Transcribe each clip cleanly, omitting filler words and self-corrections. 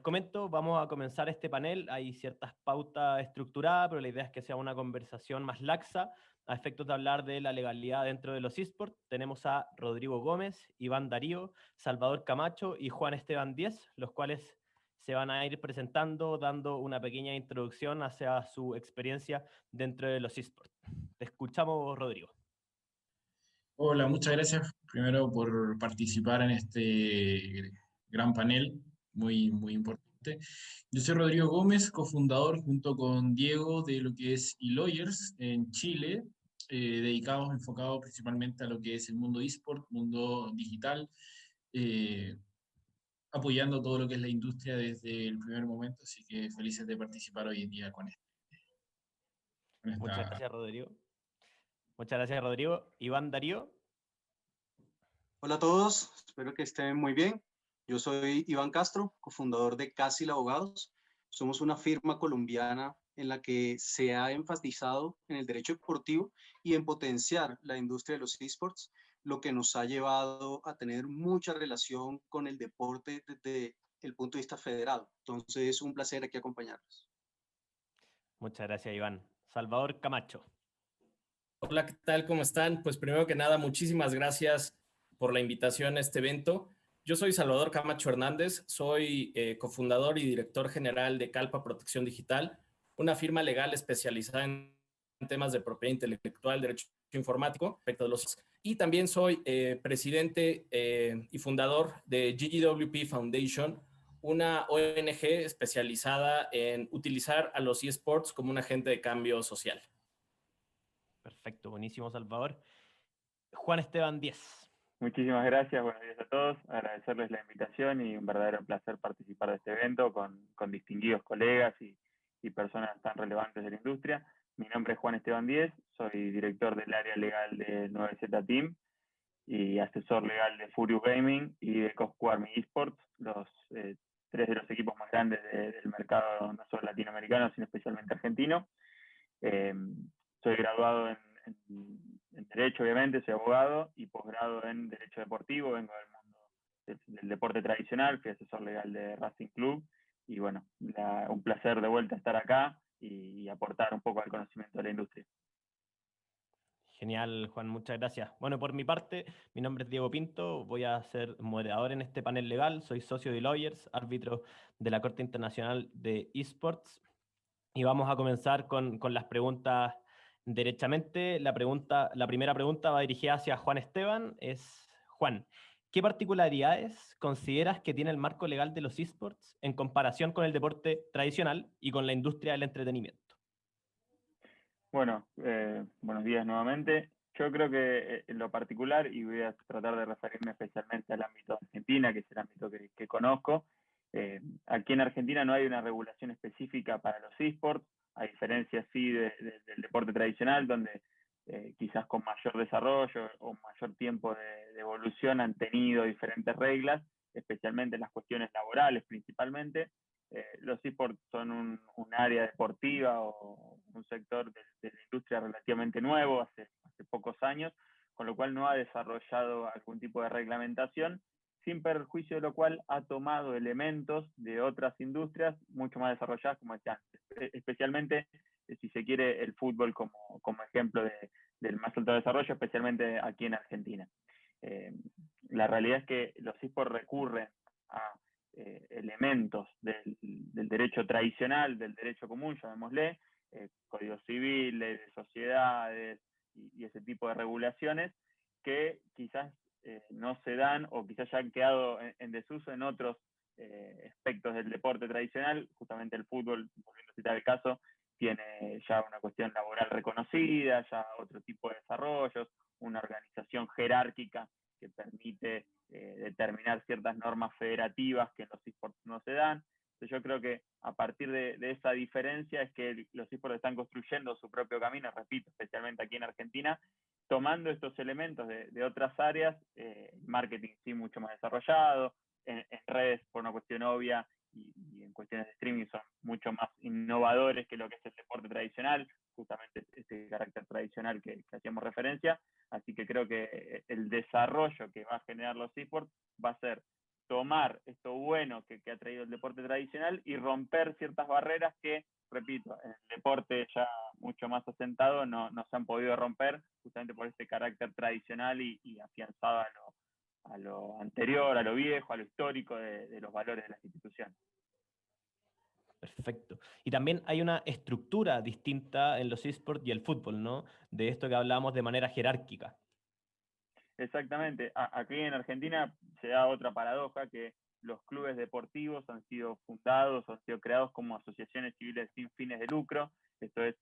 comento, vamos a comenzar este panel. Hay ciertas pautas estructuradas, pero la idea es que sea una conversación más laxa, a efectos de hablar de la legalidad dentro de los eSports. Tenemos a Rodrigo Gómez, Iván Darío, Salvador Camacho y Juan Esteban Díez, los cuales se van a ir presentando, dando una pequeña introducción hacia su experiencia dentro de los eSports. Te escuchamos, Rodrigo. Hola, muchas gracias primero por participar en este gran panel, muy importante. Yo soy Rodrigo Gómez, cofundador junto con Diego de lo que es eLawyers en Chile, dedicados, enfocados principalmente a lo que es el mundo eSport, mundo digital, eh, apoyando todo lo que es la industria desde el primer momento, así que felices de participar hoy en día con Muchas esta. gracias, Rodrigo. Muchas gracias, Rodrigo. Iván Darío. Hola a todos, espero que estén muy bien. Yo soy Iván Castro, cofundador de Casil Abogados. Somos una firma colombiana en la que se ha enfatizado en el derecho deportivo y en potenciar la industria de los esports, lo que nos ha llevado a tener mucha relación con el deporte desde el punto de vista federado. Entonces, es un placer aquí acompañarlos. Muchas gracias, Iván. Salvador Camacho. Hola, ¿qué tal? ¿Cómo están? Pues primero que nada, muchísimas gracias por la invitación a este evento. Yo soy Salvador Camacho Hernández, soy cofundador y director general de Calpa Protección Digital, una firma legal especializada en temas de propiedad intelectual, derecho informático, respecto de los... Y también soy presidente y fundador de GGWP Foundation, una ONG especializada en utilizar a los eSports como un agente de cambio social. Perfecto, buenísimo, Salvador. Juan Esteban Díez. Muchísimas gracias, buenos días a todos, agradecerles la invitación y un verdadero placer participar de este evento con distinguidos colegas y personas tan relevantes de la industria. Mi nombre es Juan Esteban Díez, soy director del área legal de 9Z Team y asesor legal de Furious Gaming y de Coscu Army Esports, los tres de los equipos más grandes del mercado, no solo latinoamericano, sino especialmente argentino. Soy graduado en Derecho, obviamente, soy abogado y posgrado en Derecho Deportivo, vengo del mundo del deporte tradicional, fui asesor legal de Racing Club y bueno, un placer de vuelta estar acá y aportar un poco al conocimiento de la industria. Genial, Juan, muchas gracias. Bueno, por mi parte, mi nombre es Diego Pinto, voy a ser moderador en este panel legal, soy socio de Lawyers, árbitro de la Corte Internacional de Esports, y vamos a comenzar con las preguntas derechamente. La primera pregunta va dirigida hacia Juan Esteban, es Juan, ¿qué particularidades consideras que tiene el marco legal de los esports en comparación con el deporte tradicional y con la industria del entretenimiento? Bueno, buenos días nuevamente. Yo creo que en lo particular, y voy a tratar de referirme especialmente al ámbito de Argentina, que es el ámbito que conozco, aquí en Argentina no hay una regulación específica para los esports, a diferencia sí del deporte tradicional, donde quizás con mayor desarrollo o mayor tiempo de evolución han tenido diferentes reglas, especialmente en las cuestiones laborales principalmente. Los esports son un área deportiva o un sector de la industria relativamente nuevo, hace pocos años, con lo cual no ha desarrollado algún tipo de reglamentación, sin perjuicio de lo cual ha tomado elementos de otras industrias mucho más desarrolladas, como decía antes, especialmente, si se quiere, el fútbol como ejemplo del más alto desarrollo, especialmente aquí en Argentina. La realidad es que los esports recurren a elementos del derecho tradicional, del derecho común, llamémosle, código civil, ley de sociedades y ese tipo de regulaciones que quizás no se dan o quizás ya han quedado en desuso en otros aspectos del deporte tradicional. Justamente el fútbol, volviendo a citar el caso, tiene ya una cuestión laboral reconocida, ya otro tipo de desarrollos, una organización jerárquica que permite determinar ciertas normas federativas que en los esports no se dan. Entonces yo creo que a partir de esa diferencia es que los esports están construyendo su propio camino, repito, especialmente aquí en Argentina, tomando estos elementos de otras áreas, marketing sí mucho más desarrollado, en redes por una cuestión obvia y en cuestiones de streaming son mucho más innovadores que lo que es el deporte tradicional, justamente este carácter tradicional que hacíamos referencia. Así que creo que el desarrollo que va a generar los esports va a ser tomar esto bueno que ha traído el deporte tradicional y romper ciertas barreras que, repito, en el deporte ya mucho más asentado no se han podido romper, justamente por este carácter tradicional y afianzado a lo anterior, a lo viejo, a lo histórico de los valores de las instituciones. Perfecto. Y también hay una estructura distinta en los esports y el fútbol, ¿no? De esto que hablábamos de manera jerárquica. Exactamente. Aquí en Argentina se da otra paradoja, que los clubes deportivos han sido fundados o han sido creados como asociaciones civiles sin fines de lucro. Esto es,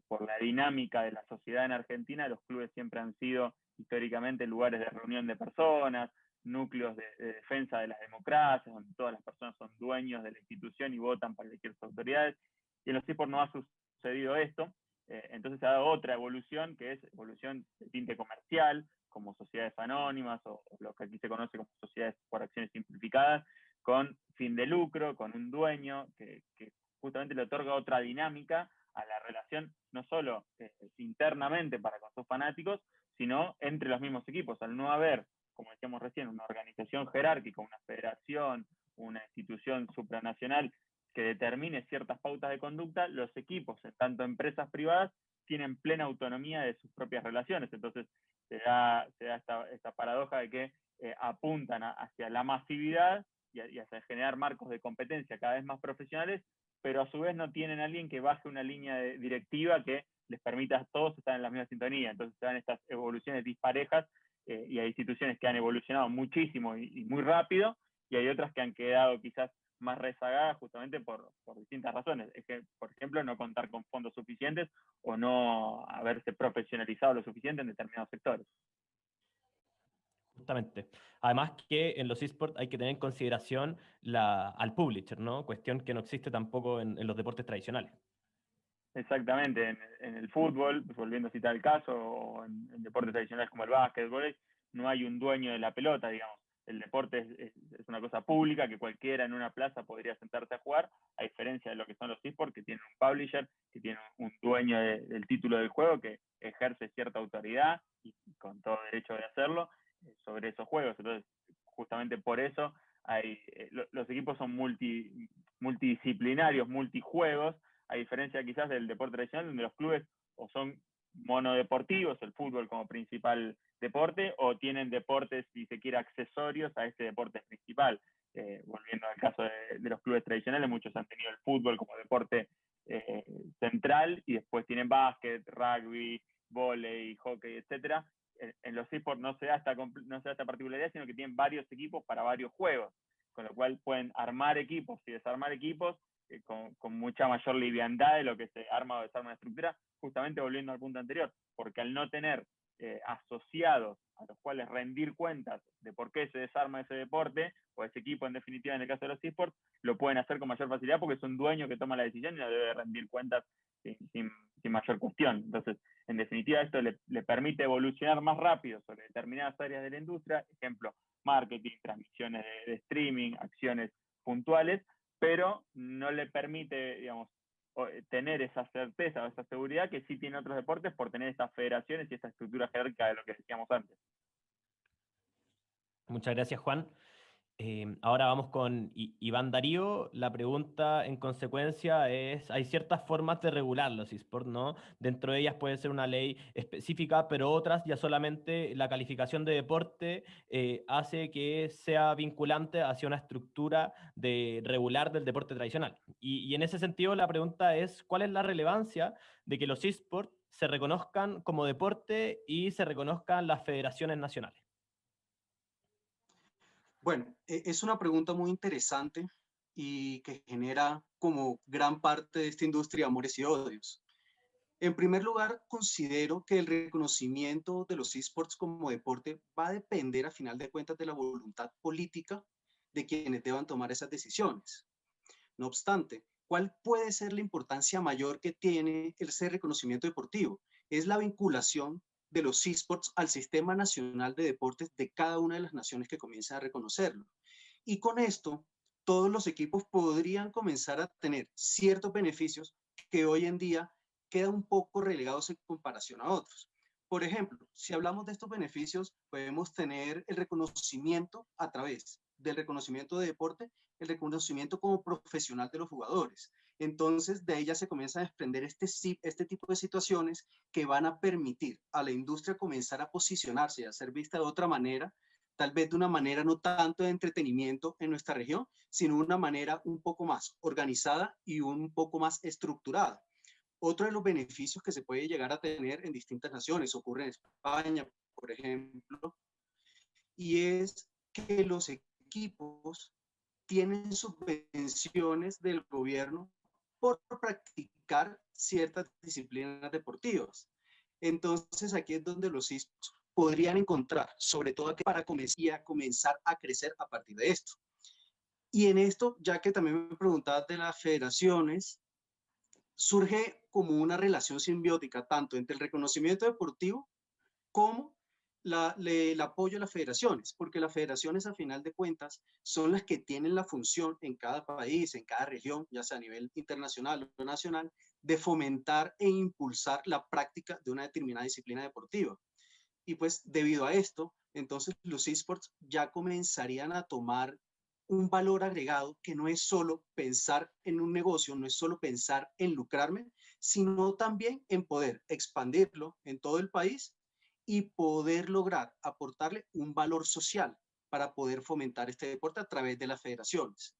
por la dinámica de la sociedad en Argentina, los clubes siempre han sido históricamente lugares de reunión de personas, núcleos de defensa de las democracias, donde todas las personas son dueños de la institución y votan para elegir sus autoridades. Y en los esports no ha sucedido esto. Entonces se ha dado otra evolución, que es evolución de tinte comercial, como sociedades anónimas o lo que aquí se conoce como sociedades por acciones simplificadas, con fin de lucro, con un dueño que justamente le otorga otra dinámica a la relación, no solo internamente para con sus fanáticos, sino entre los mismos equipos. Al no haber, como decíamos recién, una organización jerárquica, una federación, una institución supranacional que determine ciertas pautas de conducta, los equipos, tanto empresas privadas, tienen plena autonomía de sus propias relaciones. Entonces, se da esta paradoja de que apuntan hacia la masividad y hacia generar marcos de competencia cada vez más profesionales, pero a su vez no tienen a alguien que baje una línea directiva que les permita a todos estar en la misma sintonía. Entonces se dan estas evoluciones disparejas y hay instituciones que han evolucionado muchísimo y muy rápido, y hay otras que han quedado quizás más rezagadas justamente por distintas razones. Es que, por ejemplo, no contar con fondos suficientes o no haberse profesionalizado lo suficiente en determinados sectores. Justamente. Además que en los esports hay que tener en consideración al publisher, ¿no? Cuestión que no existe tampoco en los deportes tradicionales. Exactamente, en el fútbol, pues volviendo a citar el caso, o en deportes tradicionales como el básquetbol, no hay un dueño de la pelota, digamos. El deporte es una cosa pública que cualquiera en una plaza podría sentarse a jugar, a diferencia de lo que son los esports, que tienen un publisher, que tienen un dueño del título del juego, que ejerce cierta autoridad y con todo derecho de hacerlo sobre esos juegos. Entonces, justamente por eso los equipos son multidisciplinarios, multijuegos, a diferencia quizás del deporte tradicional, donde los clubes o son monodeportivos, el fútbol como principal deporte, o tienen deportes, si se quiere, accesorios a este deporte principal. Volviendo al caso de los clubes tradicionales, muchos han tenido el fútbol como deporte central, y después tienen básquet, rugby, vóley, hockey, etc. En los esports no se da esta particularidad, sino que tienen varios equipos para varios juegos, con lo cual pueden armar equipos y desarmar equipos con mucha mayor liviandad de lo que se arma o desarma una estructura, justamente volviendo al punto anterior, porque al no tener asociados a los cuales rendir cuentas de por qué se desarma ese deporte, o ese equipo en definitiva en el caso de los esports, lo pueden hacer con mayor facilidad porque es un dueño que toma la decisión y no debe rendir cuentas sin mayor cuestión. Entonces, en definitiva, esto le permite evolucionar más rápido sobre determinadas áreas de la industria, ejemplo, marketing, transmisiones de streaming, acciones puntuales, pero no le permite, digamos, tener esa certeza o esa seguridad que sí tiene otros deportes por tener estas federaciones y esta estructura jerárquica de lo que decíamos antes. Muchas gracias, Juan. Ahora vamos con Iván Darío. La pregunta en consecuencia es, hay ciertas formas de regular los esports, ¿no? Dentro de ellas puede ser una ley específica, pero otras ya solamente la calificación de deporte hace que sea vinculante hacia una estructura regular del deporte tradicional. Y en ese sentido la pregunta es, ¿cuál es la relevancia de que los esports se reconozcan como deporte y se reconozcan las federaciones nacionales? Bueno, es una pregunta muy interesante y que genera como gran parte de esta industria amores y odios. En primer lugar, considero que el reconocimiento de los esports como deporte va a depender a final de cuentas de la voluntad política de quienes deban tomar esas decisiones. No obstante, ¿cuál puede ser la importancia mayor que tiene ese reconocimiento deportivo? Es la vinculación de los esports al sistema nacional de deportes de cada una de las naciones que comiencen a reconocerlo. Y con esto, todos los equipos podrían comenzar a tener ciertos beneficios que hoy en día quedan un poco relegados en comparación a otros. Por ejemplo, si hablamos de estos beneficios, podemos tener el reconocimiento a través del reconocimiento de deporte, el reconocimiento como profesional de los jugadores. Entonces, de ahí ya se comienza a desprender este tipo de situaciones que van a permitir a la industria comenzar a posicionarse y a ser vista de otra manera, tal vez de una manera no tanto de entretenimiento en nuestra región, sino una manera un poco más organizada y un poco más estructurada. Otro de los beneficios que se puede llegar a tener en distintas naciones, ocurre en España, por ejemplo, y es que los equipos tienen subvenciones del gobierno por practicar ciertas disciplinas deportivas. Entonces, aquí es donde los esports podrían encontrar, sobre todo para comenzar a crecer a partir de esto. Y en esto, ya que también me preguntabas de las federaciones, surge como una relación simbiótica tanto entre el reconocimiento deportivo como el apoyo a las federaciones, porque las federaciones a final de cuentas son las que tienen la función en cada país, en cada región, ya sea a nivel internacional o nacional, de fomentar e impulsar la práctica de una determinada disciplina deportiva. Y pues debido a esto, entonces los esports ya comenzarían a tomar un valor agregado que no es solo pensar en un negocio, no es solo pensar en lucrarme, sino también en poder expandirlo en todo el país y poder lograr aportarle un valor social para poder fomentar este deporte a través de las federaciones.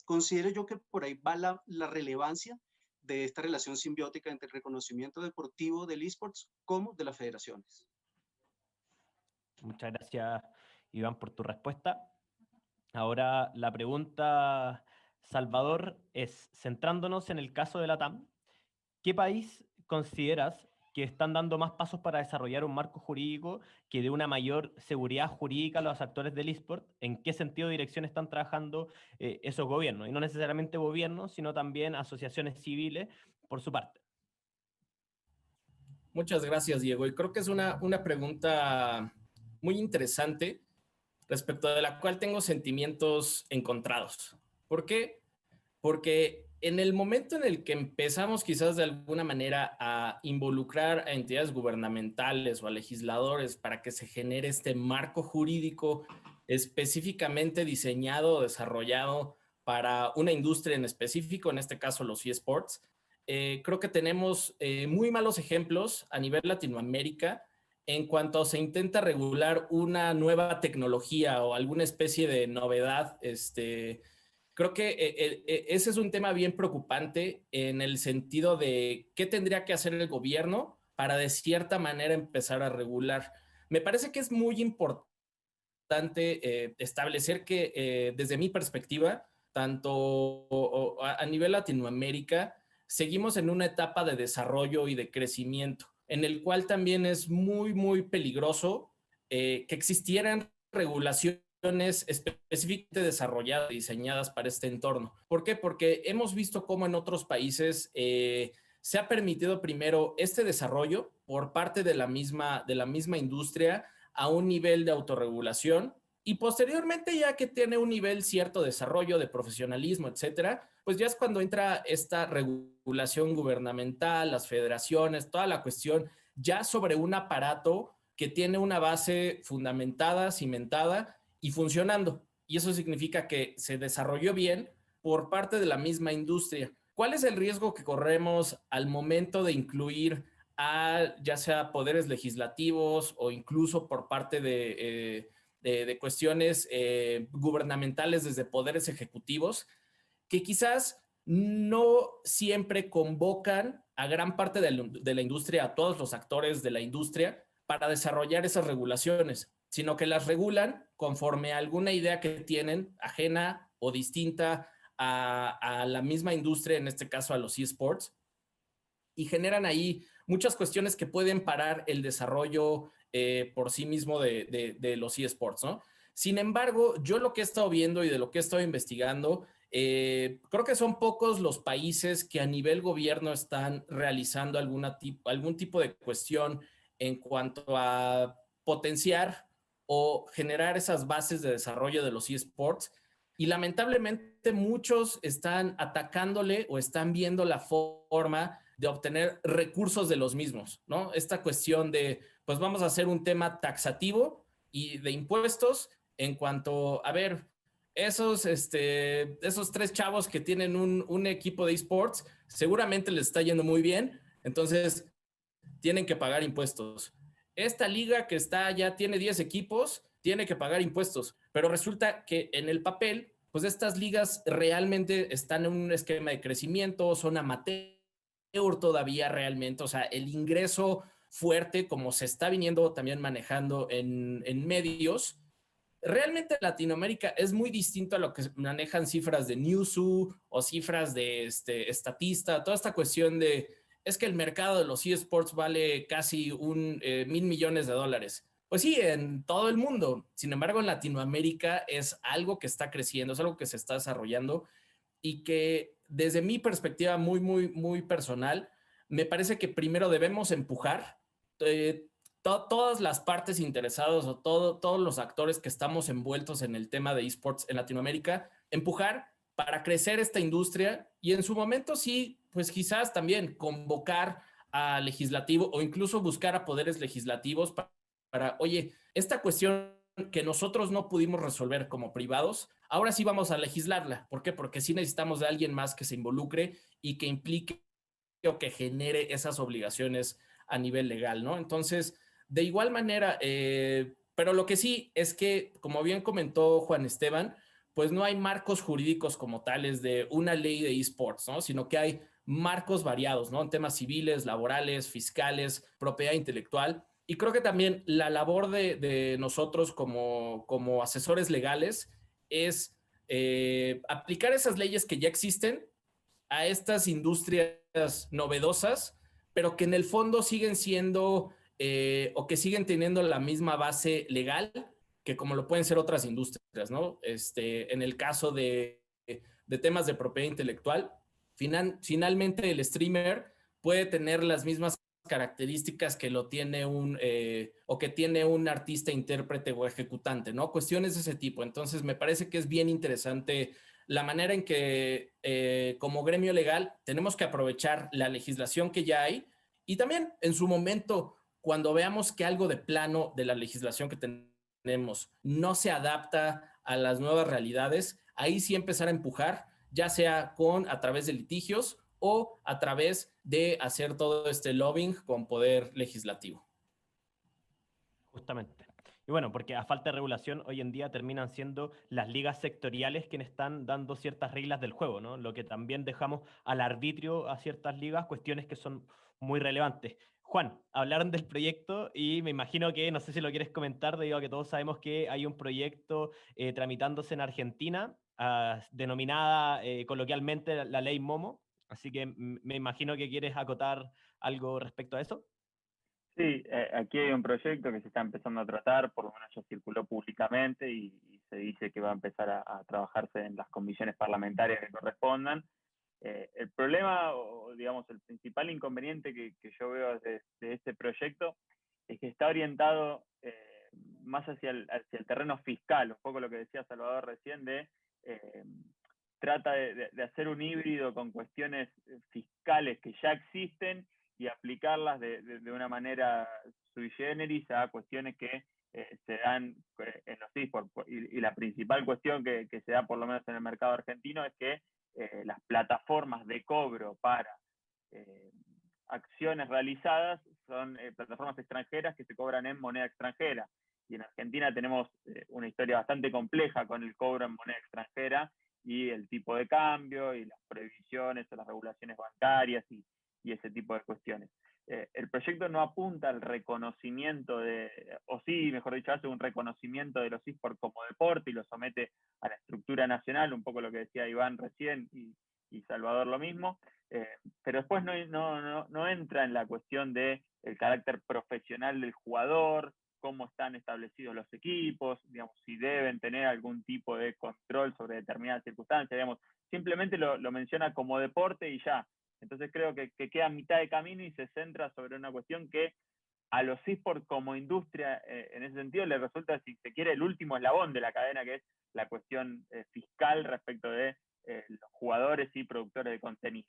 Considero yo que por ahí va la relevancia de esta relación simbiótica entre el reconocimiento deportivo del esports como de las federaciones. Muchas gracias, Iván, por tu respuesta. Ahora la pregunta, Salvador, es, centrándonos en el caso de la TAM, ¿qué país consideras que están dando más pasos para desarrollar un marco jurídico que dé una mayor seguridad jurídica a los actores del eSport? ¿En qué sentido de dirección están trabajando esos gobiernos? Y no necesariamente gobiernos, sino también asociaciones civiles por su parte. Muchas gracias, Diego. Y creo que es una pregunta muy interesante respecto de la cual tengo sentimientos encontrados. ¿Por qué? Porque en el momento en el que empezamos quizás de alguna manera a involucrar a entidades gubernamentales o a legisladores para que se genere este marco jurídico específicamente diseñado o desarrollado para una industria en específico, en este caso los eSports, creo que tenemos muy malos ejemplos a nivel Latinoamérica en cuanto se intenta regular una nueva tecnología o alguna especie de novedad. Creo que ese es un tema bien preocupante en el sentido de qué tendría que hacer el gobierno para de cierta manera empezar a regular. Me parece que es muy importante establecer que desde mi perspectiva, tanto a nivel Latinoamérica, seguimos en una etapa de desarrollo y de crecimiento, en el cual también es muy, muy peligroso que existieran regulaciones específicamente desarrolladas, diseñadas para este entorno. ¿Por qué? Porque hemos visto cómo en otros países se ha permitido primero este desarrollo por parte de la misma industria a un nivel de autorregulación y posteriormente, ya que tiene un nivel cierto de desarrollo, de profesionalismo, etcétera, pues ya es cuando entra esta regulación gubernamental, las federaciones, toda la cuestión ya sobre un aparato que tiene una base fundamentada, cimentada y funcionando. Y eso significa que se desarrolló bien por parte de la misma industria. ¿Cuál es el riesgo que corremos al momento de incluir a ya sea poderes legislativos o incluso por parte de cuestiones gubernamentales desde poderes ejecutivos, que quizás no siempre convocan a gran parte de la industria, a todos los actores de la industria, para desarrollar esas regulaciones, sino que las regulan conforme a alguna idea que tienen ajena o distinta a la misma industria, en este caso a los eSports, y generan ahí muchas cuestiones que pueden parar el desarrollo por sí mismo de los eSports, ¿no? Sin embargo, yo lo que he estado viendo y de lo que he estado investigando, creo que son pocos los países que a nivel gobierno están realizando algún tipo de cuestión en cuanto a potenciar o generar esas bases de desarrollo de los eSports. Y lamentablemente muchos están atacándole o están viendo la forma de obtener recursos de los mismos, ¿no? Esta cuestión de, pues vamos a hacer un tema taxativo y de impuestos en cuanto, a ver, esos 3 chavos que tienen un equipo de esports, seguramente les está yendo muy bien, entonces tienen que pagar impuestos. Esta liga que ya tiene 10 equipos, tiene que pagar impuestos, pero resulta que en el papel, pues estas ligas realmente están en un esquema de crecimiento, son amateur todavía realmente, o sea, el ingreso fuerte, como se está viniendo también manejando en medios, realmente Latinoamérica es muy distinto a lo que manejan cifras de Newzoo o cifras de Estatista, toda esta cuestión de es que el mercado de los eSports vale casi $1,000 millones. Pues sí, en todo el mundo. Sin embargo, en Latinoamérica es algo que está creciendo, es algo que se está desarrollando y que desde mi perspectiva muy, muy, muy personal, me parece que primero debemos empujar todas las partes interesadas o todos los actores que estamos envueltos en el tema de esports en Latinoamérica, empujar para crecer esta industria y en su momento sí, pues quizás también convocar a legislativo o incluso buscar a poderes legislativos oye, esta cuestión que nosotros no pudimos resolver como privados, ahora sí vamos a legislarla. ¿Por qué? Porque sí necesitamos de alguien más que se involucre y que implique o que genere esas obligaciones a nivel legal, ¿no? Entonces, de igual manera, pero lo que sí es que, como bien comentó Juan Esteban, pues no hay marcos jurídicos como tales de una ley de esports, ¿no? Sino que hay marcos variados, ¿no? En temas civiles, laborales, fiscales, propiedad intelectual. Y creo que también la labor de nosotros como asesores legales es aplicar esas leyes que ya existen a estas industrias novedosas, pero que en el fondo siguen siendo o que siguen teniendo la misma base legal que como lo pueden ser otras industrias, ¿no? En el caso de temas de propiedad intelectual, finalmente el streamer puede tener las mismas características que lo tiene o que tiene un artista, intérprete o ejecutante, ¿no? Cuestiones de ese tipo. Entonces, me parece que es bien interesante la manera en que como gremio legal tenemos que aprovechar la legislación que ya hay y también en su momento, cuando veamos que algo de plano de la legislación que tenemos no se adapta a las nuevas realidades, ahí sí empezar a empujar, ya sea a través de litigios o a través de hacer todo este lobbying con poder legislativo. Justamente. Y bueno, porque a falta de regulación, hoy en día terminan siendo las ligas sectoriales quienes están dando ciertas reglas del juego, ¿no? Lo que también dejamos al arbitrio a ciertas ligas, cuestiones que son muy relevantes. Juan, hablaron del proyecto y me imagino que, no sé si lo quieres comentar, debido a que todos sabemos que hay un proyecto tramitándose en Argentina, denominada coloquialmente la ley Momo, así que me imagino que quieres acotar algo respecto a eso. Sí, aquí hay un proyecto que se está empezando a tratar, por lo menos ya circuló públicamente y se dice que va a empezar a trabajarse en las comisiones parlamentarias que correspondan. El problema, o digamos, el principal inconveniente que yo veo de este proyecto es que está orientado más hacia el terreno fiscal, un poco lo que decía Salvador recién, trata de hacer un híbrido con cuestiones fiscales que ya existen y aplicarlas de una manera sui generis a cuestiones que se dan en los esports. Y la principal cuestión que se da, por lo menos en el mercado argentino, es que las plataformas de cobro para acciones realizadas son plataformas extranjeras que se cobran en moneda extranjera. Y en Argentina tenemos una historia bastante compleja con el cobro en moneda extranjera y el tipo de cambio y las previsiones o las regulaciones bancarias y ese tipo de cuestiones. El proyecto no apunta al reconocimiento o sí, mejor dicho, hace un reconocimiento de los esports como deporte y lo somete a la estructura nacional, un poco lo que decía Iván recién y Salvador lo mismo, pero después no entra en la cuestión del carácter profesional del jugador, cómo están establecidos los equipos, digamos, si deben tener algún tipo de control sobre determinadas circunstancias, digamos, simplemente lo menciona como deporte y ya. Entonces creo que queda a mitad de camino y se centra sobre una cuestión que a los esports como industria, en ese sentido, le resulta, si se quiere, el último eslabón de la cadena, que es la cuestión fiscal respecto de los jugadores y productores de contenido.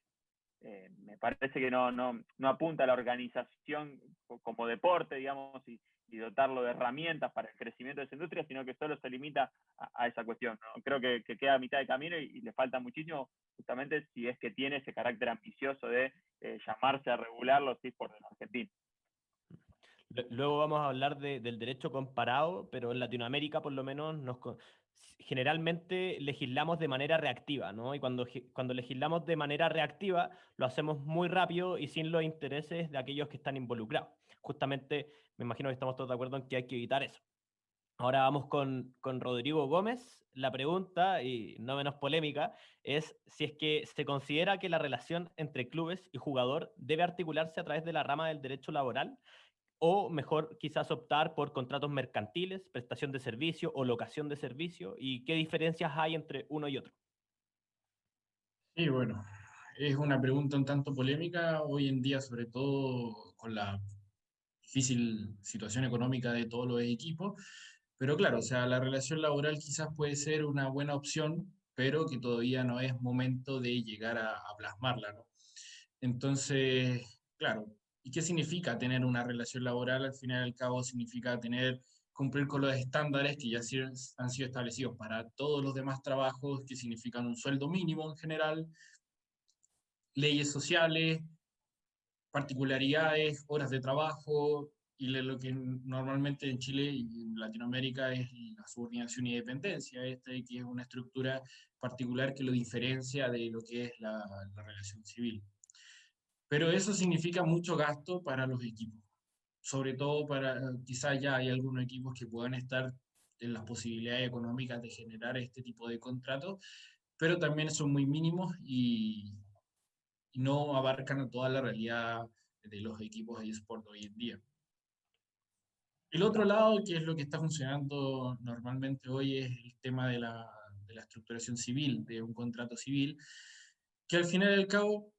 me parece que no apunta a la organización como deporte, digamos, y dotarlo de herramientas para el crecimiento de esa industria, sino que solo se limita a esa cuestión, ¿no? Creo que queda a mitad de camino y le falta muchísimo, justamente si es que tiene ese carácter ambicioso de llamarse a regular los esports en Argentina. Luego vamos a hablar del derecho comparado, pero en Latinoamérica por lo menos generalmente legislamos de manera reactiva, ¿no? Y cuando legislamos de manera reactiva lo hacemos muy rápido y sin los intereses de aquellos que están involucrados. Justamente me imagino que estamos todos de acuerdo en que hay que evitar eso. Ahora vamos con Rodrigo Gómez. La pregunta, y no menos polémica, es si es que se considera que la relación entre clubes y jugador debe articularse a través de la rama del derecho laboral, o mejor quizás optar por contratos mercantiles, prestación de servicio o locación de servicio, y qué diferencias hay entre uno y otro. Sí, bueno, es una pregunta un tanto polémica hoy en día, sobre todo con la difícil situación económica de todos los equipos, pero claro, o sea, la relación laboral quizás puede ser una buena opción, pero que todavía no es momento de llegar a plasmarla, ¿no? Entonces, claro, ¿y qué significa tener una relación laboral? Al final y al cabo significa cumplir con los estándares que ya han sido establecidos para todos los demás trabajos, que significan un sueldo mínimo en general, leyes sociales, particularidades, horas de trabajo y lo que normalmente en Chile y en Latinoamérica es la subordinación y dependencia, que es una estructura particular que lo diferencia de lo que es la relación civil. Pero eso significa mucho gasto para los equipos, sobre todo quizás ya hay algunos equipos que puedan estar en las posibilidades económicas de generar este tipo de contratos, pero también son muy mínimos y no abarcan toda la realidad de los equipos de eSport hoy en día. El otro lado, que es lo que está funcionando normalmente hoy, es el tema de la estructuración civil, de un contrato civil, que al final y al cabo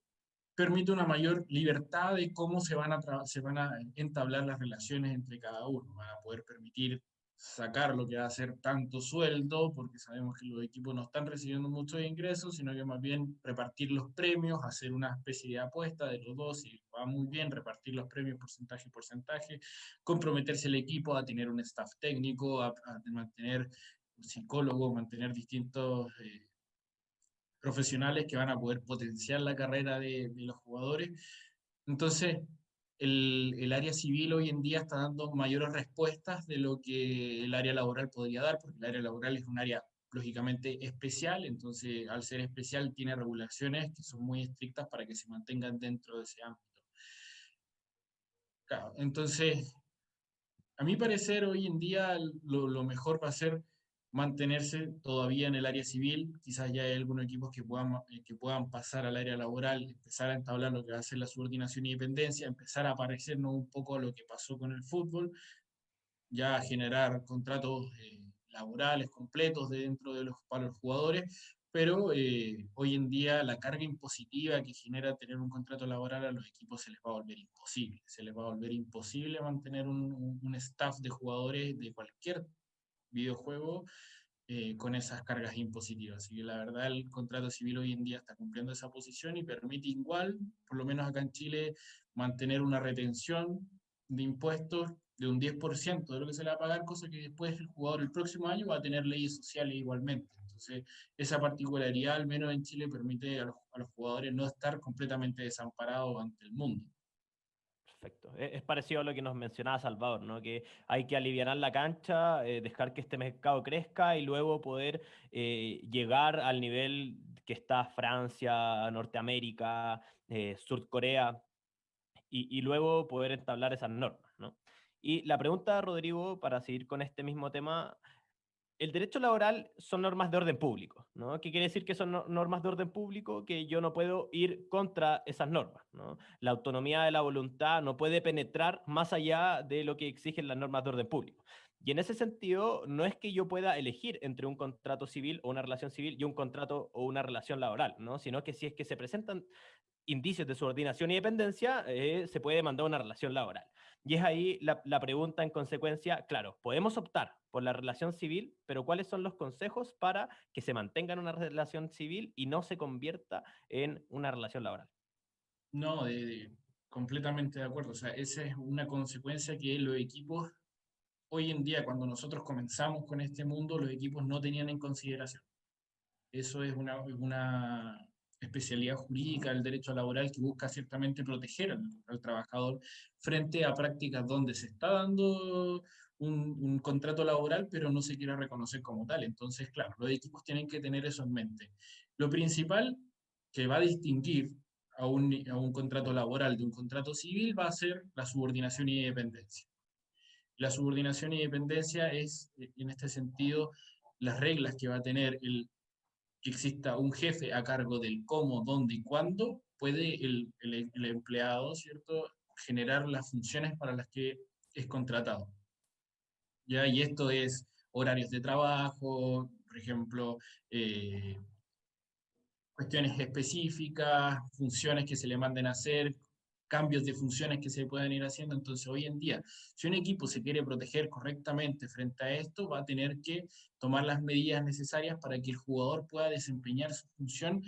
permite una mayor libertad de cómo se van a entablar las relaciones entre cada uno. Van a poder permitir sacar lo que va a ser tanto sueldo, porque sabemos que los equipos no están recibiendo muchos ingresos, sino que más bien repartir los premios, hacer una especie de apuesta de los dos, y va muy bien, repartir los premios porcentaje por porcentaje, comprometerse el equipo a tener un staff técnico, a mantener un psicólogo, mantener distintos profesionales que van a poder potenciar la carrera de los jugadores. Entonces, el área civil hoy en día está dando mayores respuestas de lo que el área laboral podría dar, porque el área laboral es un área lógicamente especial, entonces al ser especial tiene regulaciones que son muy estrictas para que se mantengan dentro de ese ámbito. Claro, entonces, a mi parecer, hoy en día lo mejor va a ser mantenerse todavía en el área civil. Quizás ya hay algunos equipos que puedan pasar al área laboral, empezar a entablar lo que va a ser la subordinación y dependencia, empezar a parecernos un poco a lo que pasó con el fútbol, ya generar contratos laborales completos dentro de para los jugadores, pero hoy en día la carga impositiva que genera tener un contrato laboral a los equipos se les va a volver imposible. Se les va a volver imposible mantener un staff de jugadores de cualquier videojuego con esas cargas impositivas. Así que la verdad el contrato civil hoy en día está cumpliendo esa posición y permite igual, por lo menos acá en Chile, mantener una retención de impuestos de un 10% de lo que se le va a pagar, cosa que después el jugador el próximo año va a tener leyes sociales igualmente. Entonces, esa particularidad, al menos en Chile, permite a los jugadores no estar completamente desamparados ante el mundo. Perfecto. Es parecido a lo que nos mencionaba Salvador, ¿no? Que hay que alivianar la cancha, dejar que este mercado crezca y luego poder llegar al nivel que está Francia, Norteamérica, Sur Corea, y luego poder entablar esas normas, ¿no? Y la pregunta, Rodrigo, para seguir con este mismo tema, el derecho laboral son normas de orden público, ¿no? ¿Qué quiere decir que son normas de orden público? Que yo no puedo ir contra esas normas, ¿no? La autonomía de la voluntad no puede penetrar más allá de lo que exigen las normas de orden público. Y en ese sentido, no es que yo pueda elegir entre un contrato civil o una relación civil y un contrato o una relación laboral, ¿no? Sino que si es que se presentan indicios de subordinación y dependencia, se puede mandar una relación laboral. Y es ahí la pregunta en consecuencia, claro, podemos optar por la relación civil, pero ¿cuáles son los consejos para que se mantenga en una relación civil y no se convierta en una relación laboral? No, completamente de acuerdo. O sea, esa es una consecuencia que los equipos, hoy en día, cuando nosotros comenzamos con este mundo, los equipos no tenían en consideración. Eso es una especialidad jurídica del derecho laboral que busca ciertamente proteger al trabajador frente a prácticas donde se está dando un contrato laboral, pero no se quiere reconocer como tal. Entonces, claro, los equipos tienen que tener eso en mente. Lo principal que va a distinguir a un contrato laboral de un contrato civil va a ser la subordinación y dependencia. La subordinación y dependencia es, en este sentido, las reglas que va a tener que exista un jefe a cargo del cómo, dónde y cuándo, puede el empleado, ¿cierto?, generar las funciones para las que es contratado. ¿Ya? Y esto es horarios de trabajo, por ejemplo, cuestiones específicas, funciones que se le manden a hacer, cambios de funciones que se puedan ir haciendo. Entonces, hoy en día, si un equipo se quiere proteger correctamente frente a esto, va a tener que tomar las medidas necesarias para que el jugador pueda desempeñar su función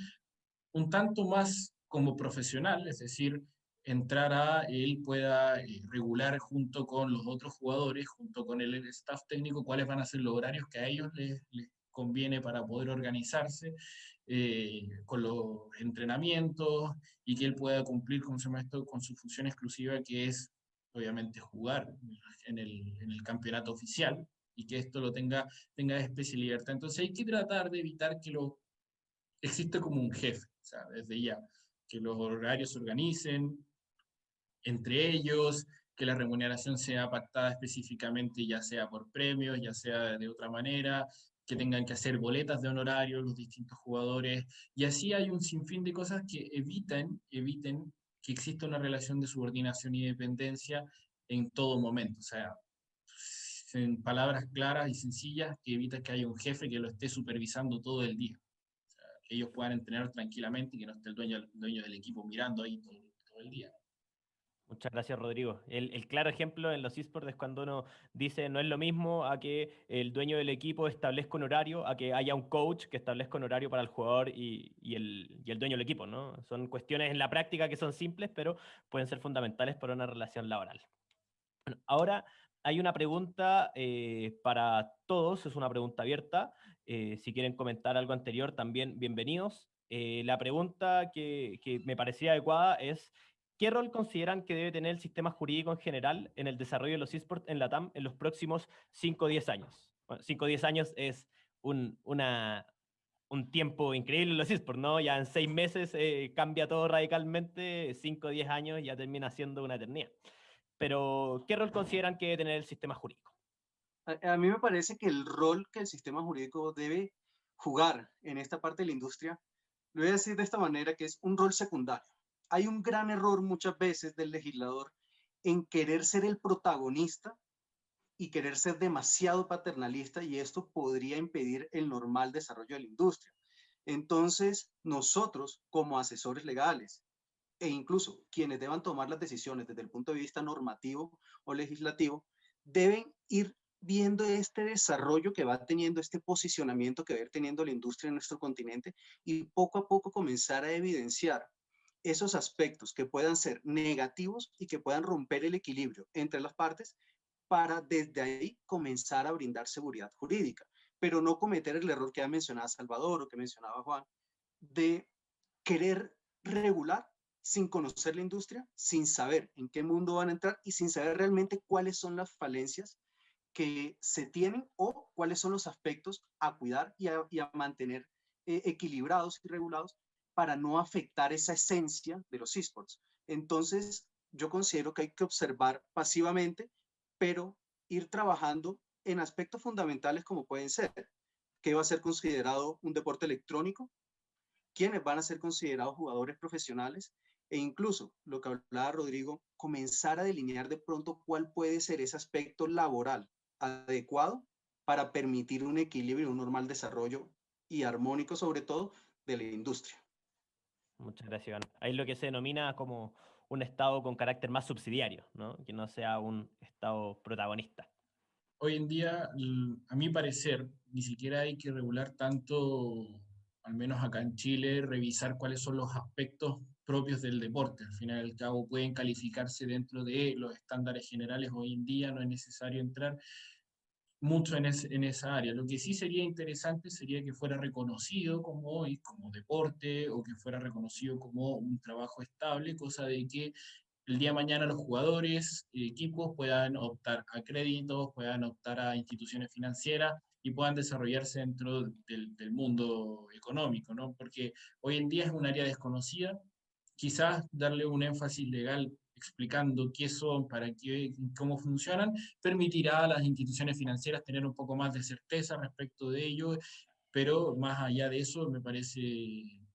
un tanto más como profesional, es decir, entrar a él pueda regular junto con los otros jugadores, junto con el staff técnico, cuáles van a ser los horarios que a ellos les conviene para poder organizarse con los entrenamientos y que él pueda cumplir con su función exclusiva, que es obviamente jugar en el campeonato oficial y que esto lo tenga especie libertad. Entonces hay que tratar de evitar que existe como un jefe, o sea, desde ya, que los horarios se organicen entre ellos, que la remuneración sea pactada específicamente, ya sea por premios, ya sea de otra manera, que tengan que hacer boletas de honorarios los distintos jugadores, y así hay un sinfín de cosas que eviten que exista una relación de subordinación y dependencia en todo momento, o sea, en palabras claras y sencillas, que evita que haya un jefe que lo esté supervisando todo el día, que ellos puedan entrenar tranquilamente y que no esté el dueño del equipo mirando ahí todo el día. Muchas gracias, Rodrigo. El claro ejemplo en los esports es cuando uno dice no es lo mismo a que el dueño del equipo establezca un horario, a que haya un coach que establezca un horario para el jugador y el dueño del equipo, ¿no? Son cuestiones en la práctica que son simples, pero pueden ser fundamentales para una relación laboral. Bueno, ahora hay una pregunta para todos, es una pregunta abierta. Si quieren comentar algo anterior, también bienvenidos. La pregunta que me parecía adecuada es, ¿qué rol consideran que debe tener el sistema jurídico en general en el desarrollo de los esports en LATAM en los próximos 5 o 10 años? Bueno, 5 o 10 años es un tiempo increíble en los esports, ¿no? Ya en 6 meses cambia todo radicalmente, 5 o 10 años ya termina siendo una eternidad. Pero, ¿qué rol consideran que debe tener el sistema jurídico? A mí me parece que el rol que el sistema jurídico debe jugar en esta parte de la industria, lo voy a decir de esta manera, que es un rol secundario. Hay un gran error muchas veces del legislador en querer ser el protagonista y querer ser demasiado paternalista, y esto podría impedir el normal desarrollo de la industria. Entonces, nosotros como asesores legales e incluso quienes deban tomar las decisiones desde el punto de vista normativo o legislativo, deben ir viendo este desarrollo que va teniendo, este posicionamiento que va a ir teniendo la industria en nuestro continente, y poco a poco comenzar a evidenciar esos aspectos que puedan ser negativos y que puedan romper el equilibrio entre las partes, para desde ahí comenzar a brindar seguridad jurídica, pero no cometer el error que ha mencionado Salvador o que mencionaba Juan, de querer regular sin conocer la industria, sin saber en qué mundo van a entrar y sin saber realmente cuáles son las falencias que se tienen o cuáles son los aspectos a cuidar y a mantener equilibrados y regulados para no afectar esa esencia de los esports. Entonces, yo considero que hay que observar pasivamente, pero ir trabajando en aspectos fundamentales como pueden ser qué va a ser considerado un deporte electrónico, quiénes van a ser considerados jugadores profesionales, e incluso, lo que hablaba Rodrigo, comenzar a delinear de pronto cuál puede ser ese aspecto laboral adecuado para permitir un equilibrio, un normal desarrollo y armónico sobre todo de la industria. Muchas gracias, Iván. Ahí es lo que se denomina como un Estado con carácter más subsidiario, ¿no? Que no sea un Estado protagonista. Hoy en día, a mi parecer, ni siquiera hay que regular tanto, al menos acá en Chile, revisar cuáles son los aspectos propios del deporte. Al final y al cabo pueden calificarse dentro de los estándares generales. Hoy en día no es necesario entrar mucho en esa área. Lo que sí sería interesante sería que fuera reconocido como deporte, o que fuera reconocido como un trabajo estable, cosa de que el día de mañana los jugadores, equipos puedan optar a créditos, puedan optar a instituciones financieras y puedan desarrollarse dentro del mundo económico, ¿no? Porque hoy en día es un área desconocida. Quizás darle un énfasis legal explicando qué son, para qué, cómo funcionan, permitirá a las instituciones financieras tener un poco más de certeza respecto de ello, pero más allá de eso me parece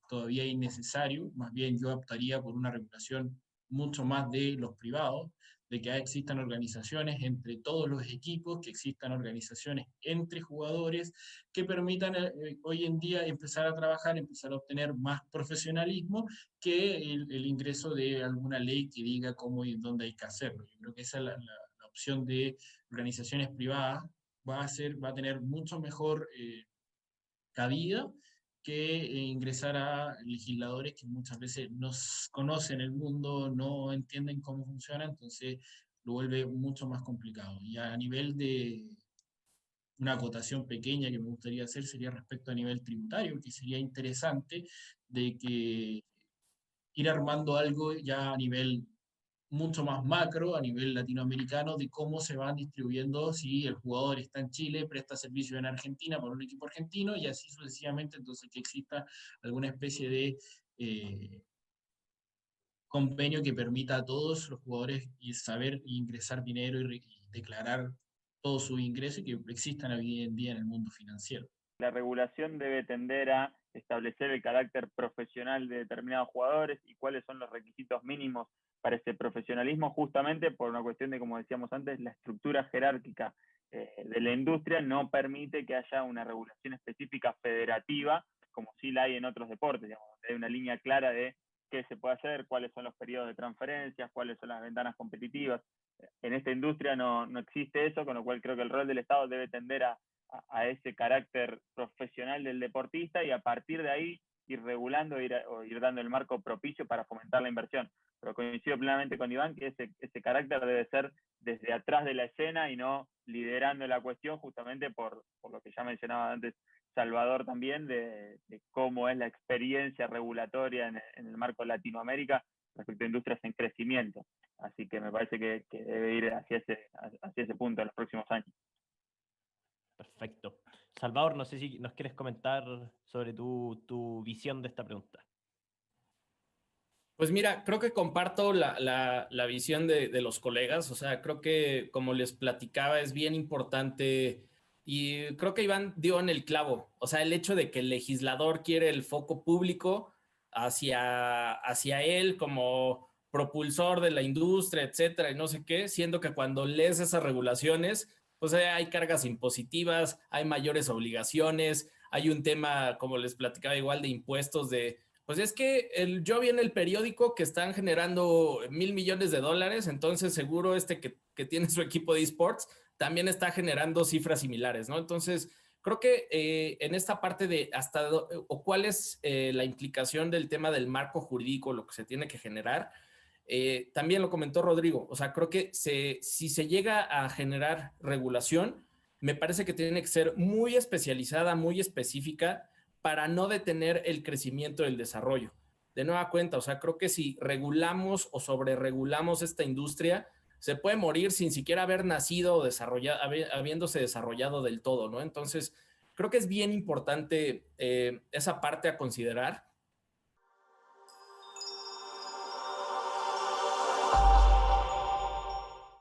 todavía innecesario. Más bien yo optaría por una regulación mucho más de los privados, de que existan organizaciones entre todos los equipos, que existan organizaciones entre jugadores, que permitan hoy en día empezar a trabajar, empezar a obtener más profesionalismo, que el ingreso de alguna ley que diga cómo y dónde hay que hacerlo. Yo creo que esa es la opción de organizaciones privadas. Va a tener mucho mejor cabida que ingresar a legisladores que muchas veces no conocen el mundo, no entienden cómo funciona, entonces lo vuelve mucho más complicado. Y a nivel de una acotación pequeña que me gustaría hacer sería respecto a nivel tributario, que sería interesante de que ir armando algo ya a nivel mucho más macro, a nivel latinoamericano, de cómo se van distribuyendo, si el jugador está en Chile, presta servicio en Argentina por un equipo argentino, y así sucesivamente. Entonces que exista alguna especie de convenio que permita a todos los jugadores saber ingresar dinero y declarar todo su ingreso, y que existan hoy en día en el mundo financiero. La regulación debe tender a establecer el carácter profesional de determinados jugadores y cuáles son los requisitos mínimos para ese profesionalismo, justamente por una cuestión de, como decíamos antes, la estructura jerárquica de la industria no permite que haya una regulación específica federativa, como sí la hay en otros deportes. Digamos, hay una línea clara de qué se puede hacer, cuáles son los periodos de transferencias, cuáles son las ventanas competitivas. En esta industria no existe eso, con lo cual creo que el rol del Estado debe tender a ese carácter profesional del deportista, y a partir de ahí ir regulando o ir dando el marco propicio para fomentar la inversión. Pero coincido plenamente con Iván que ese carácter debe ser desde atrás de la escena y no liderando la cuestión, justamente por lo que ya mencionaba antes Salvador también, de cómo es la experiencia regulatoria en el marco de Latinoamérica respecto a industrias en crecimiento. Así que me parece que debe ir hacia ese punto en los próximos años. Perfecto. Salvador, no sé si nos quieres comentar sobre tu visión de esta pregunta. Pues mira, creo que comparto la visión de los colegas. O sea, creo que, como les platicaba, es bien importante, y creo que Iván dio en el clavo. O sea, el hecho de que el legislador quiere el foco público hacia él como propulsor de la industria, etcétera, y no sé qué, siendo que cuando lees esas regulaciones, pues hay cargas impositivas, hay mayores obligaciones, hay un tema, como les platicaba igual, de impuestos pues es que yo vi en el periódico que están generando $1,000 millones, entonces seguro que tiene su equipo de esports también está generando cifras similares, ¿no? Entonces, creo que en esta parte de cuál es la implicación del tema del marco jurídico, lo que se tiene que generar, también lo comentó Rodrigo. O sea, creo que si se llega a generar regulación, me parece que tiene que ser muy especializada, muy específica, para no detener el crecimiento del desarrollo. De nueva cuenta, o sea, creo que si regulamos o sobreregulamos esta industria, se puede morir sin siquiera haber nacido o habiéndose desarrollado del todo, ¿no? Entonces, creo que es bien importante esa parte a considerar.